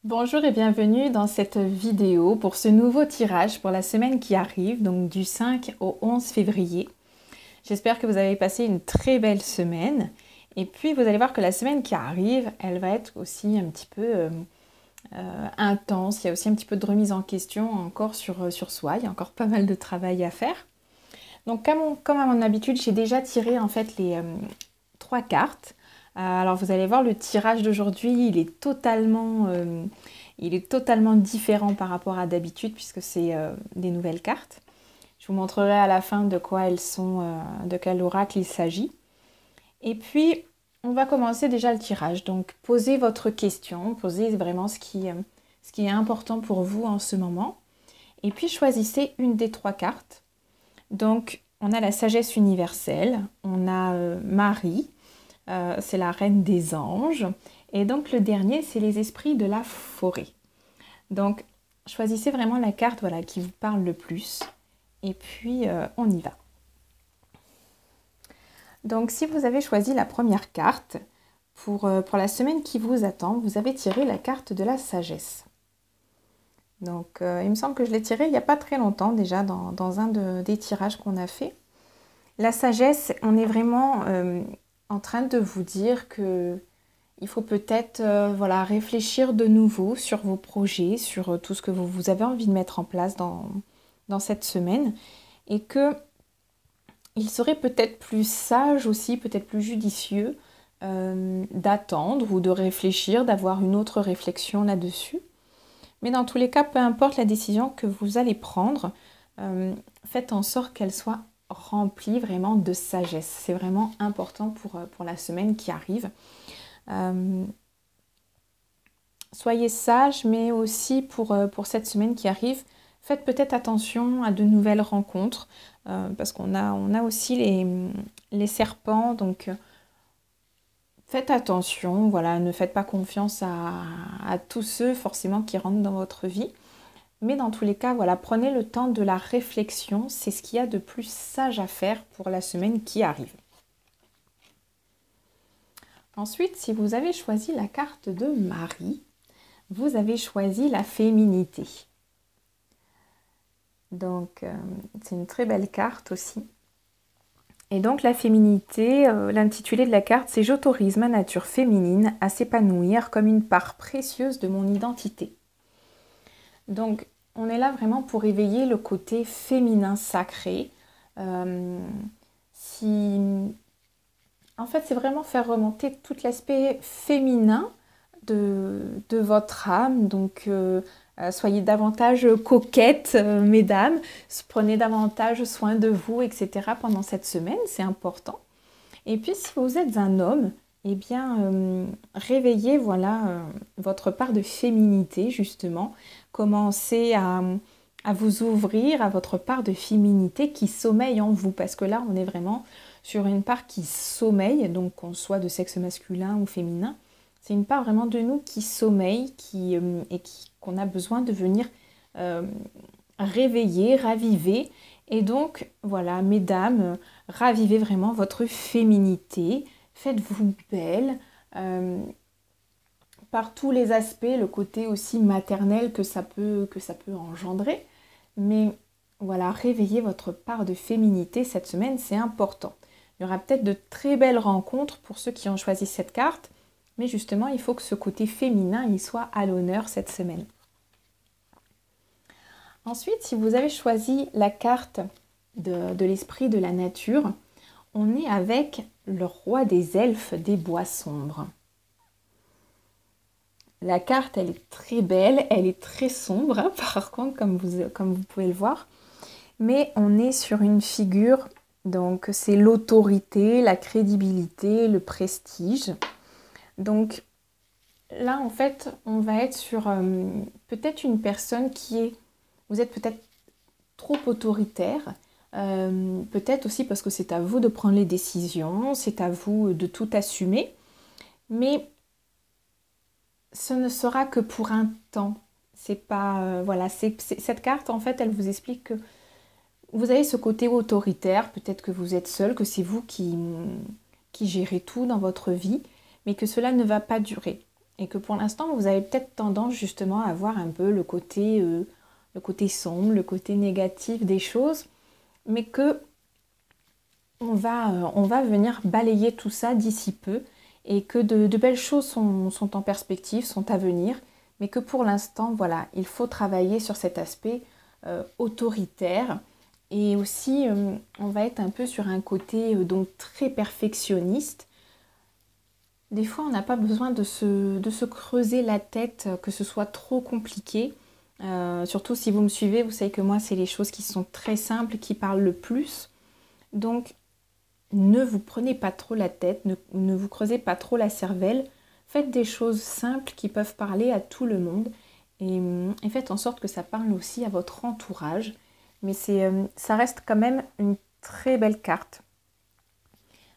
Bonjour et bienvenue dans cette vidéo pour ce nouveau tirage pour la semaine qui arrive, donc du 5 au 11 février. J'espère que vous avez passé une très belle semaine. Et puis vous allez voir que la semaine qui arrive, elle va être aussi un petit peu intense. Il y a aussi un petit peu de remise en question encore sur soi. Il y a encore pas mal de travail à faire. Donc comme à mon habitude, j'ai déjà tiré en fait les 3 cartes. Alors vous allez voir, le tirage d'aujourd'hui, il est totalement différent par rapport à d'habitude puisque c'est des nouvelles cartes. Je vous montrerai à la fin de quoi elles sont, de quel oracle il s'agit. Et puis, on va commencer déjà le tirage. Donc, posez votre question, posez vraiment ce qui est important pour vous en ce moment. Et puis, choisissez une des 3 cartes. Donc, on a la sagesse universelle, on a Marie, c'est la reine des anges. Et donc le dernier, c'est les esprits de la forêt. Donc choisissez vraiment la carte qui vous parle le plus. Et puis on y va. Donc si vous avez choisi la première carte, pour la semaine qui vous attend, vous avez tiré la carte de la sagesse. Donc il me semble que je l'ai tirée il n'y a pas très longtemps déjà dans un des tirages qu'on a fait. La sagesse, on est vraiment en train de vous dire que il faut peut-être réfléchir de nouveau sur vos projets, sur tout ce que vous avez envie de mettre en place dans cette semaine et que il serait peut-être plus sage aussi, peut-être plus judicieux d'attendre ou de réfléchir, d'avoir une autre réflexion là-dessus. Mais dans tous les cas, peu importe la décision que vous allez prendre, faites en sorte qu'elle soit remplie vraiment de sagesse. C'est vraiment important pour la semaine qui arrive. Soyez sage, mais aussi pour cette semaine qui arrive, faites peut-être attention à de nouvelles rencontres, parce qu'on a aussi les serpents, donc faites attention, ne faites pas confiance à tous ceux forcément qui rentrent dans votre vie. Mais dans tous les cas, prenez le temps de la réflexion, c'est ce qu'il y a de plus sage à faire pour la semaine qui arrive. Ensuite, si vous avez choisi la carte de Marie, vous avez choisi la féminité. Donc, c'est une très belle carte aussi. Et donc, la féminité, l'intitulé de la carte, c'est « J'autorise ma nature féminine à s'épanouir comme une part précieuse de mon identité ». Donc, on est là vraiment pour éveiller le côté féminin sacré. En fait, c'est vraiment faire remonter tout l'aspect féminin de votre âme. Donc, soyez davantage coquettes, mesdames. Prenez davantage soin de vous, etc. pendant cette semaine, c'est important. Et puis, si vous êtes un homme, eh bien, réveillez votre part de féminité, justement. Commencez à vous ouvrir à votre part de féminité qui sommeille en vous. Parce que là, on est vraiment sur une part qui sommeille, donc qu'on soit de sexe masculin ou féminin. C'est une part vraiment de nous qui sommeille qu'on a besoin de venir réveiller, raviver. Et donc, voilà, mesdames, ravivez vraiment votre féminité. Faites-vous belle par tous les aspects, le côté aussi maternel que ça peut engendrer. Mais voilà, réveillez votre part de féminité cette semaine, c'est important. Il y aura peut-être de très belles rencontres pour ceux qui ont choisi cette carte, mais justement, il faut que ce côté féminin il soit à l'honneur cette semaine. Ensuite, si vous avez choisi la carte de l'esprit de la nature, on est avec le roi des elfes des bois sombres. La carte, elle est très belle, elle est très sombre, hein, par contre, comme vous pouvez le voir. Mais on est sur une figure, donc c'est l'autorité, la crédibilité, le prestige. Donc là, en fait, on va être sur peut-être une personne vous êtes peut-être trop autoritaire, peut-être aussi parce que c'est à vous de prendre les décisions, c'est à vous de tout assumer, mais ce ne sera que pour un temps. C'est pas cette carte en fait, elle vous explique que vous avez ce côté autoritaire, peut-être que vous êtes seul, que c'est vous qui gérez tout dans votre vie, mais que cela ne va pas durer. et que pour l'instant, vous avez peut-être tendance justement à voir un peu le côté sombre, le côté négatif des choses, mais que on va venir balayer tout ça d'ici peu et que de belles choses sont en perspective, sont à venir, mais que pour l'instant, voilà, il faut travailler sur cet aspect autoritaire et aussi on va être un peu sur un côté donc très perfectionniste. Des fois, on n'a pas besoin de se creuser la tête, que ce soit trop compliqué. Surtout si vous me suivez, vous savez que moi, c'est les choses qui sont très simples, qui parlent le plus. Donc, ne vous prenez pas trop la tête, ne vous creusez pas trop la cervelle. Faites des choses simples qui peuvent parler à tout le monde. Et faites en sorte que ça parle aussi à votre entourage. Mais ça reste quand même une très belle carte.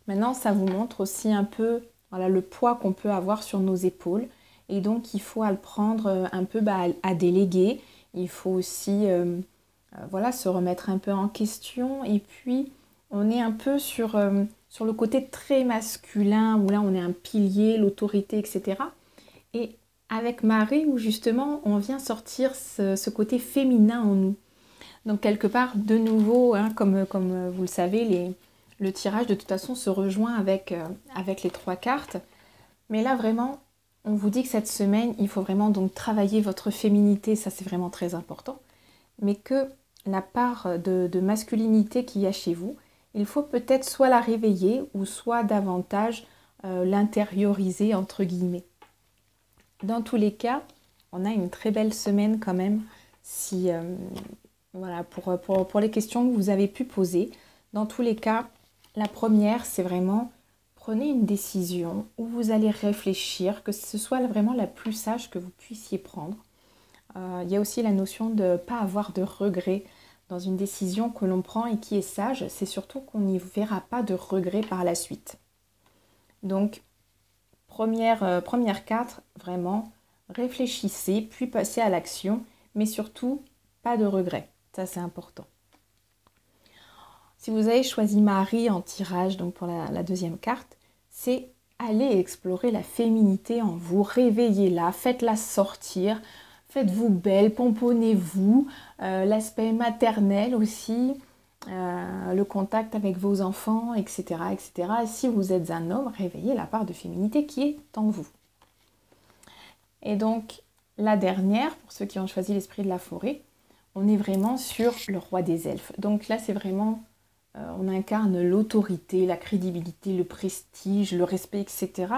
Maintenant, ça vous montre aussi un peu voilà, le poids qu'on peut avoir sur nos épaules. Et donc, il faut le prendre un peu à déléguer. Il faut aussi voilà, se remettre un peu en question. Et puis, on est un peu sur le côté très masculin, où là, on est un pilier, l'autorité, etc. Et avec Marie, où justement, on vient sortir ce côté féminin en nous. Donc, quelque part, de nouveau, hein, comme vous le savez, le tirage, de toute façon, se rejoint avec les 3 cartes. Mais là, vraiment, on vous dit que cette semaine, il faut vraiment donc travailler votre féminité. Ça, c'est vraiment très important. Mais que la part de masculinité qu'il y a chez vous, il faut peut-être soit la réveiller ou soit davantage l'intérioriser, entre guillemets. Dans tous les cas, on a une très belle semaine quand même si, voilà, pour les questions que vous avez pu poser. Dans tous les cas, la première, c'est vraiment prenez une décision où vous allez réfléchir, que ce soit vraiment la plus sage que vous puissiez prendre. Il y a aussi la notion de ne pas avoir de regrets dans une décision que l'on prend et qui est sage. C'est surtout qu'on n'y verra pas de regrets par la suite. Donc, première carte, vraiment, réfléchissez, puis passez à l'action, mais surtout, pas de regrets. Ça, c'est important. Si vous avez choisi Marie en tirage, donc pour la deuxième carte, c'est aller explorer la féminité en vous, réveillez-la, faites-la sortir, faites-vous belle, pomponnez-vous, l'aspect maternel aussi, le contact avec vos enfants, etc., etc. Et si vous êtes un homme, réveillez la part de féminité qui est en vous. Et donc, la dernière, pour ceux qui ont choisi l'esprit de la forêt, on est vraiment sur le roi des elfes. Donc là, c'est vraiment... on incarne l'autorité, la crédibilité, le prestige, le respect, etc.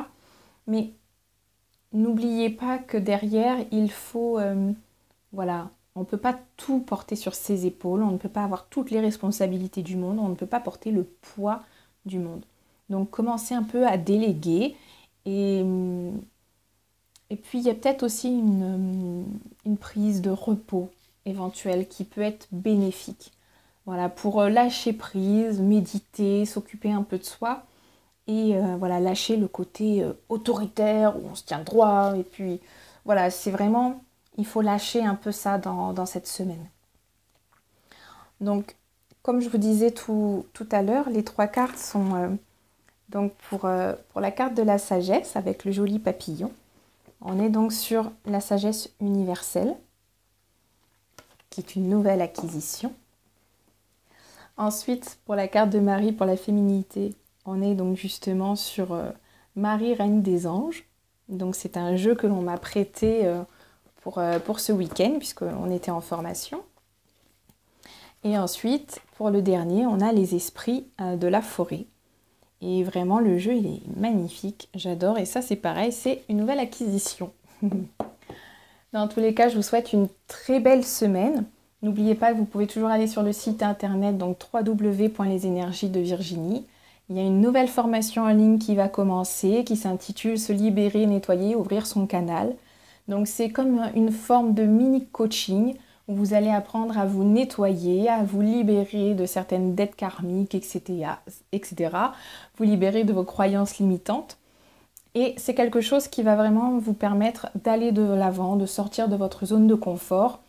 Mais n'oubliez pas que derrière, il faut... voilà, on ne peut pas tout porter sur ses épaules, on ne peut pas avoir toutes les responsabilités du monde, on ne peut pas porter le poids du monde. Donc commencez un peu à déléguer et puis il y a peut-être aussi une prise de repos éventuelle qui peut être bénéfique. Voilà, pour lâcher prise, méditer, s'occuper un peu de soi et voilà, lâcher le côté autoritaire où on se tient droit. Et puis voilà, c'est vraiment, il faut lâcher un peu ça dans cette semaine. Donc, comme je vous disais tout à l'heure, les 3 cartes sont donc pour la carte de la sagesse avec le joli papillon. On est donc sur la sagesse universelle, qui est une nouvelle acquisition. Ensuite, pour la carte de Marie, pour la féminité, on est donc justement sur Marie, reine des anges. Donc c'est un jeu que l'on m'a prêté pour ce week-end, puisqu'on était en formation. Et ensuite, pour le dernier, on a les esprits de la forêt. Et vraiment, le jeu, il est magnifique, j'adore. Et ça, c'est pareil, c'est une nouvelle acquisition. Dans tous les cas, je vous souhaite une très belle semaine. N'oubliez pas que vous pouvez toujours aller sur le site internet, donc www.lesenergies de Virginie. Il y a une nouvelle formation en ligne qui va commencer, qui s'intitule « Se libérer, nettoyer, ouvrir son canal ». Donc c'est comme une forme de mini-coaching où vous allez apprendre à vous nettoyer, à vous libérer de certaines dettes karmiques, etc. Vous libérer de vos croyances limitantes. Et c'est quelque chose qui va vraiment vous permettre d'aller de l'avant, de sortir de votre zone de confort.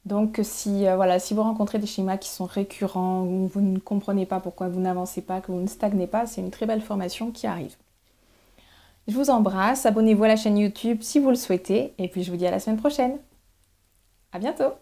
Donc si vous rencontrez des schémas qui sont récurrents, où vous ne comprenez pas pourquoi vous n'avancez pas, que vous ne stagnez pas, c'est une très belle formation qui arrive. Je vous embrasse, abonnez-vous à la chaîne YouTube si vous le souhaitez, et puis je vous dis à la semaine prochaine. À bientôt!